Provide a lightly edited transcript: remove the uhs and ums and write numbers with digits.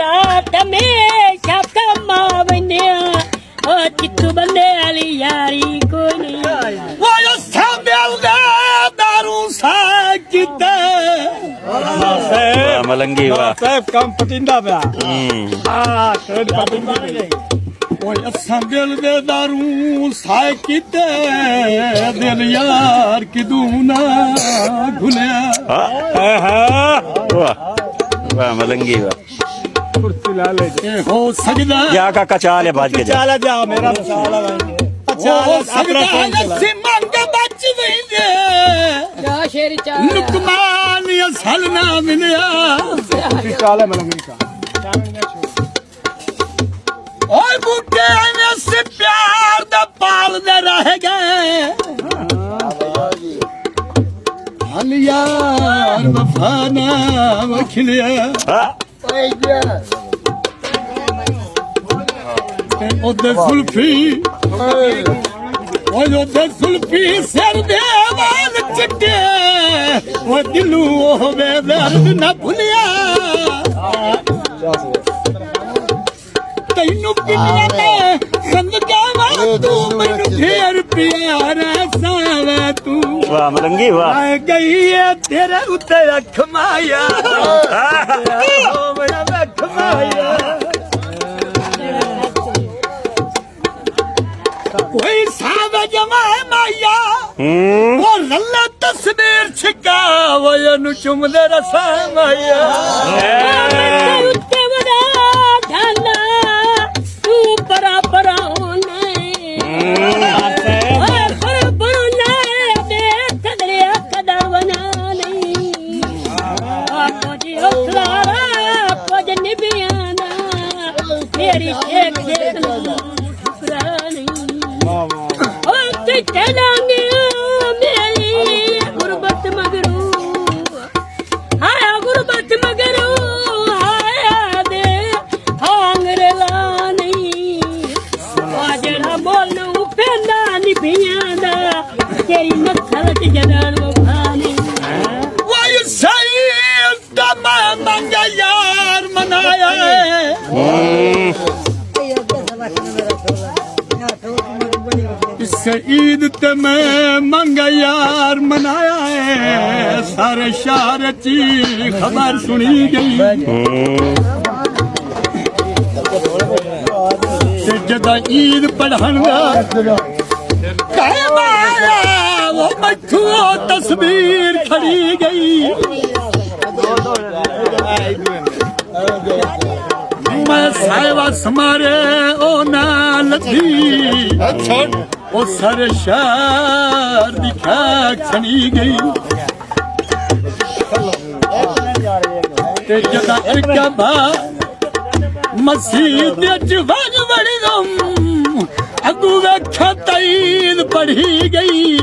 रात में कमा बने चित्तू बंदे वाली यारी कोई नहीं वो जो साबिल दे दारू साकिते मलंगी वाह साहब काम पटिंदा पे पटिंदा वो साबिल दे दारू साकिते दिल यार किदू ना घुलिया वाह वाह मलंगी वाह कुर्सी ला ले हो सजदा क्या काका चाल है भाज के जा चाला जा मेरा मसाला सजदा नसी मंग बच वेंदे क्या शेर चाल लुकमान असल ना मिलिया चाल है मलंगी का ओए बूटे ने से प्यार दा पाल दे रह गए हल यार वफा ना वखलिया ओदे सुल्फी ओदे सुल्फी सर दे वाल चिट्टे ओ दिलू होवे दर्द ना भुलिया तैनू पिन्ना ते संग जावा तू मैनू ढेर प्यारा सावा तू वाह मलंगी वाह आ गई है तेरे उत्ते अख माया ओ मेरा अख माया कोई सावा जमा माया वो लल्ला तस्वीर छिका वो नु चुमदे रसा माया उत्ते वड़ा जाना तू परा परा होने पर बना दे कदरे कदर बना नहीं आपको जी हौसला आपको जन्नी बियाना तेरी एक ठुकरा नहीं ओ ते चलांगे मेरी गुरबत मगरू हाया गुरबत मगरू हाया दे हांगरला नहीं आजड़ा बोलू पेंदा नी पियादा तेरी नस्ल च जदान वफा नहीं वो सही तमा मंगा यार मनाया ईद ते मैं मंगा यार मनाया है सारे शहर ची खबर सुनी गई जदा ईद पढ़न वो मठू तस्वीर खड़ी गई मैं साहिबा समारे ओ ना लथी ओ सर शहर दिखा छनी गई ते जदा एक बा मस्जिद जवान बड़ी अगू वेखा तईद पढ़ी गई।